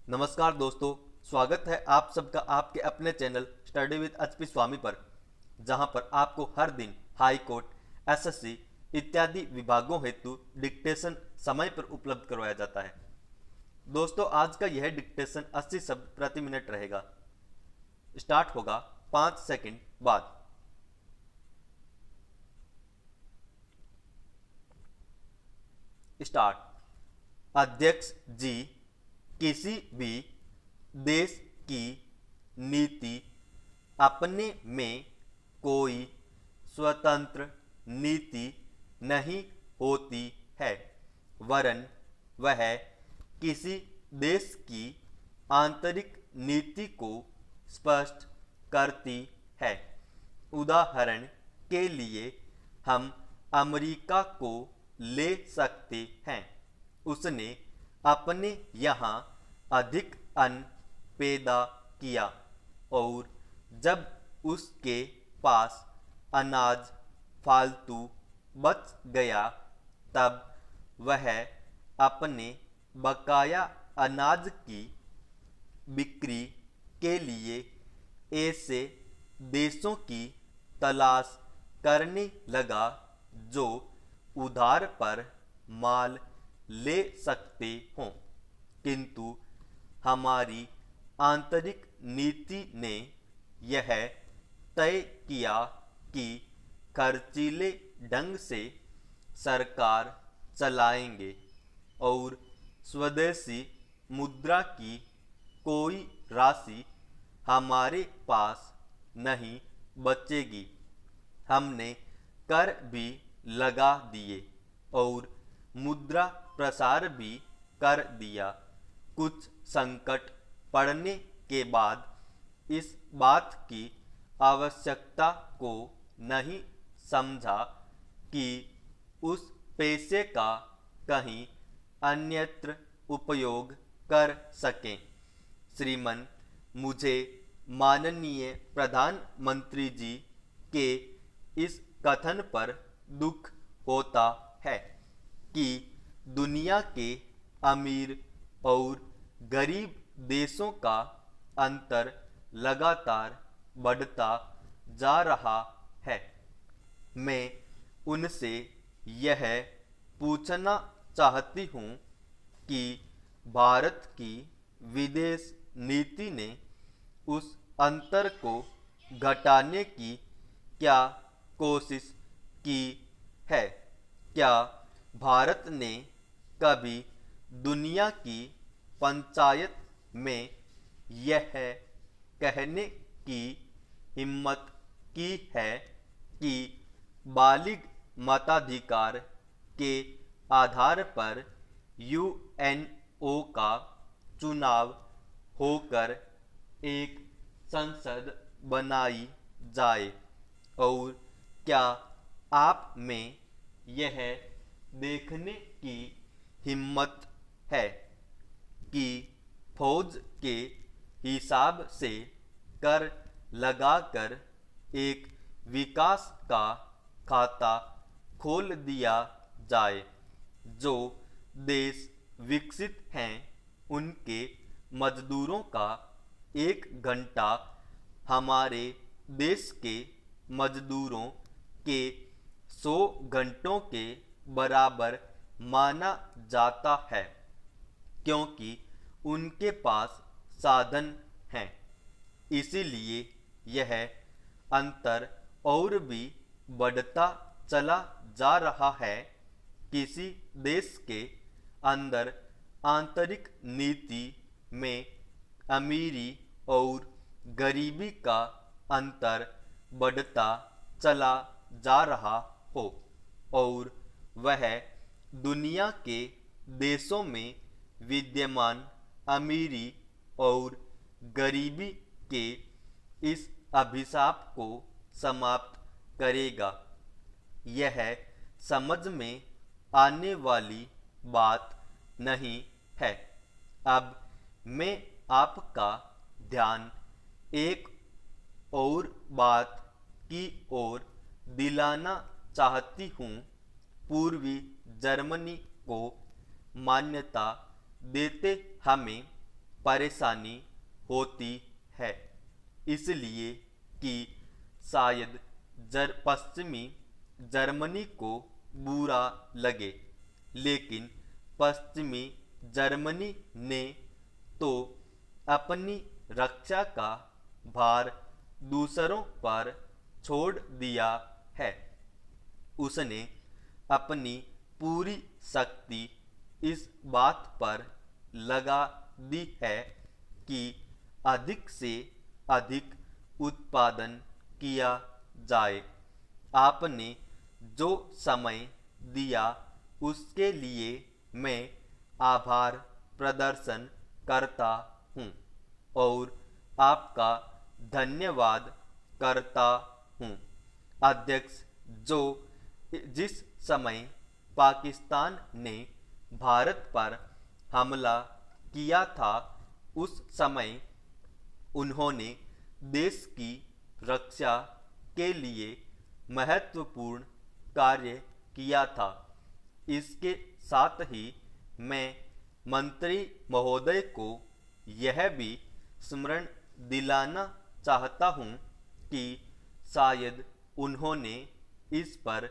नमस्कार दोस्तों, स्वागत है आप सबका आपके अपने चैनल स्टडी विद एचपी स्वामी पर, जहां पर आपको हर दिन हाई कोर्ट, एसएससी इत्यादि विभागों हेतु डिक्टेशन समय पर उपलब्ध करवाया जाता है। दोस्तों, आज का यह डिक्टेशन 80 शब्द प्रति मिनट रहेगा। स्टार्ट होगा 5 सेकंड बाद। स्टार्ट। अध्यक्ष जी, किसी भी देश की नीति अपने में कोई स्वतंत्र नीति नहीं होती है, वरन वह किसी देश की आंतरिक नीति को स्पष्ट करती है। उदाहरण के लिए हम अमेरिका को ले सकते हैं। उसने अपने यहाँ अधिक अन्न पैदा किया और जब उसके पास अनाज फालतू बच गया, तब वह अपने बकाया अनाज की बिक्री के लिए ऐसे देशों की तलाश करने लगा जो उधार पर माल ले सकते हों, किंतु हमारी आंतरिक नीति ने यह तय किया कि खर्चीले ढंग से सरकार चलाएंगे और स्वदेशी मुद्रा की कोई राशि हमारे पास नहीं बचेगी। हमने कर भी लगा दिए और मुद्रा प्रसार भी कर दिया। कुछ संकट पड़ने के बाद इस बात की आवश्यकता को नहीं समझा कि उस पैसे का कहीं अन्यत्र उपयोग कर सकें। श्रीमान, मुझे माननीय प्रधानमंत्री जी के इस कथन पर दुख होता है कि दुनिया के अमीर और गरीब देशों का अंतर लगातार बढ़ता जा रहा है। मैं उनसे यह पूछना चाहती हूँ कि भारत की विदेश नीति ने उस अंतर को घटाने की क्या कोशिश की है? क्या भारत ने कभी दुनिया की पंचायत में यह कहने की हिम्मत की है कि बालिग मताधिकार के आधार पर यूएनओ का चुनाव होकर एक संसद बनाई जाए? और क्या आप में यह देखने की हिम्मत है कि फौज के हिसाब से कर लगाकर एक विकास का खाता खोल दिया जाए? जो देश विकसित हैं, उनके मजदूरों का 1 घंटा हमारे देश के मजदूरों के 100 घंटों के बराबर माना जाता है, क्योंकि उनके पास साधन हैं। इसीलिए यह अंतर और भी बढ़ता चला जा रहा है। किसी देश के अंदर आंतरिक नीति में अमीरी और गरीबी का अंतर बढ़ता चला जा रहा हो और वह दुनिया के देशों में विद्यमान अमीरी और गरीबी के इस अभिशाप को समाप्त करेगा। यह समझ में आने वाली बात नहीं है। अब मैं आपका ध्यान एक और बात की ओर दिलाना चाहती हूँ। पूर्वी जर्मनी को मान्यता देते हमें परेशानी होती है, इसलिए कि शायद पश्चिमी जर्मनी को बुरा लगे, लेकिन पश्चिमी जर्मनी ने तो अपनी रक्षा का भार दूसरों पर छोड़ दिया है। उसने अपनी पूरी शक्ति इस बात पर लगा दी है कि अधिक से अधिक उत्पादन किया जाए। आपने जो समय दिया उसके लिए मैं आभार प्रदर्शन करता हूँ और आपका धन्यवाद करता हूँ। अध्यक्ष, जिस समय पाकिस्तान ने भारत पर हमला किया था, उस समय उन्होंने देश की रक्षा के लिए महत्वपूर्ण कार्य किया था। इसके साथ ही मैं मंत्री महोदय को यह भी स्मरण दिलाना चाहता हूँ कि शायद उन्होंने इस पर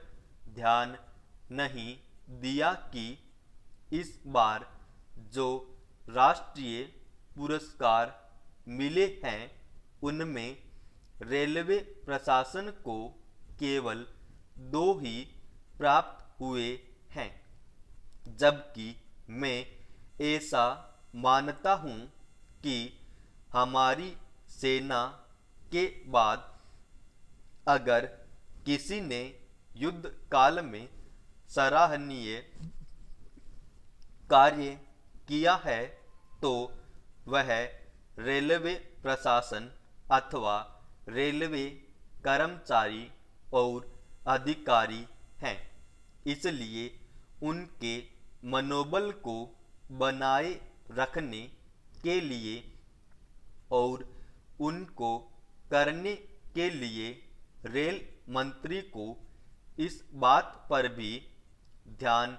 ध्यान नहीं दिया कि इस बार जो राष्ट्रीय पुरस्कार मिले हैं उनमें रेलवे प्रशासन को केवल 2 ही प्राप्त हुए हैं, जबकि मैं ऐसा मानता हूँ कि हमारी सेना के बाद अगर किसी ने युद्ध काल में सराहनीय कार्य किया है तो वह रेलवे प्रशासन अथवा रेलवे कर्मचारी और अधिकारी हैं। इसलिए उनके मनोबल को बनाए रखने के लिए और उनको करने के लिए रेल मंत्री को इस बात पर भी ध्यान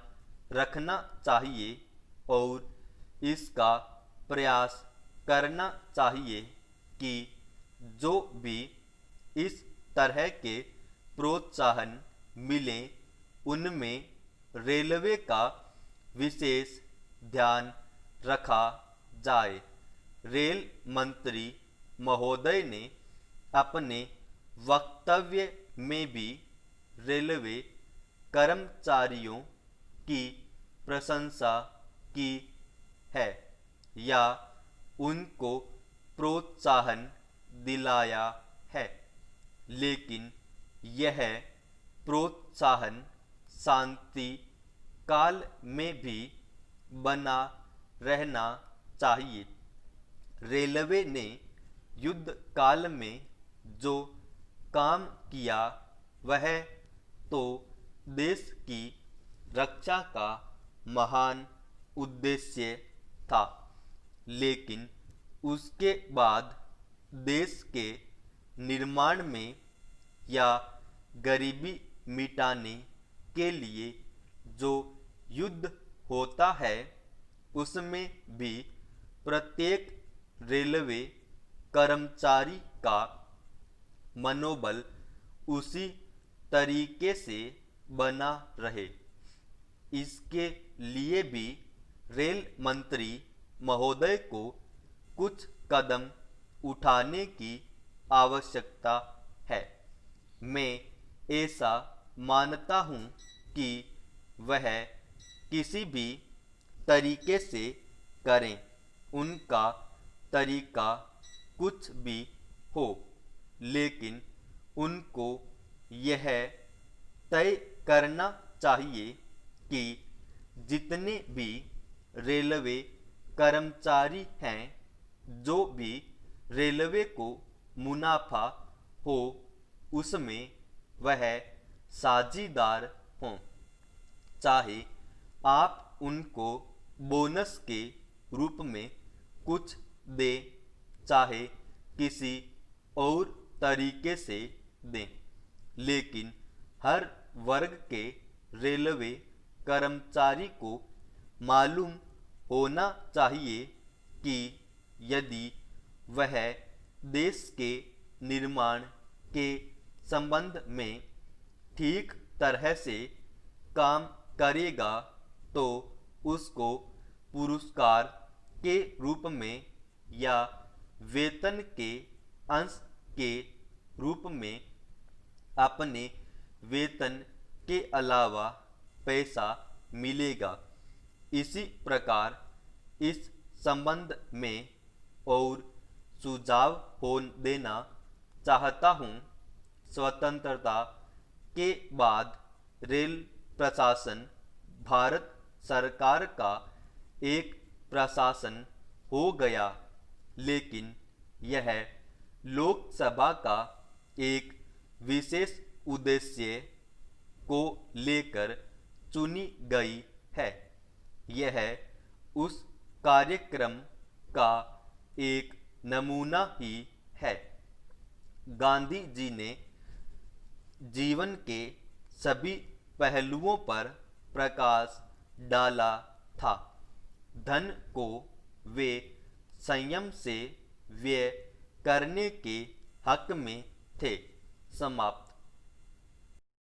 रखना चाहिए और इसका प्रयास करना चाहिए कि जो भी इस तरह के प्रोत्साहन मिले उनमें रेलवे का विशेष ध्यान रखा जाए। रेल मंत्री महोदय ने अपने वक्तव्य में भी रेलवे कर्मचारियों की प्रशंसा की है या उनको प्रोत्साहन दिलाया है, लेकिन यह प्रोत्साहन शांति काल में भी बना रहना चाहिए। रेलवे ने युद्ध काल में जो काम किया वह तो देश की रक्षा का महान उद्देश्य था, लेकिन उसके बाद देश के निर्माण में या गरीबी मिटाने के लिए जो युद्ध होता है उसमें भी प्रत्येक रेलवे कर्मचारी का मनोबल उसी तरीके से बना रहे। इसके लिए भी रेल मंत्री महोदय को कुछ कदम उठाने की आवश्यकता है। मैं ऐसा मानता हूँ कि वह किसी भी तरीके से करें, उनका तरीका कुछ भी हो, लेकिन उनको यह तय करना चाहिए कि जितने भी रेलवे कर्मचारी हैं, जो भी रेलवे को मुनाफा हो उसमें वह साझीदार हों, चाहे आप उनको बोनस के रूप में कुछ दें, चाहे किसी और तरीके से दें, लेकिन हर वर्ग के रेलवे कर्मचारी को मालूम होना चाहिए कि यदि वह देश के निर्माण के संबंध में ठीक तरह से काम करेगा तो उसको पुरस्कार के रूप में या वेतन के अंश के रूप में अपने वेतन के अलावा पैसा मिलेगा। इसी प्रकार इस संबंध में और सुझाव हो देना चाहता हूँ। स्वतंत्रता के बाद रेल प्रशासन भारत सरकार का एक प्रशासन हो गया, लेकिन यह लोकसभा का एक विशेष उद्देश्य को लेकर चुनी गई है। यह उस कार्यक्रम का एक नमूना ही है। गांधी जी ने जीवन के सभी पहलुओं पर प्रकाश डाला था। धन को वे संयम से व्यय करने के हक में थे। समाप्त।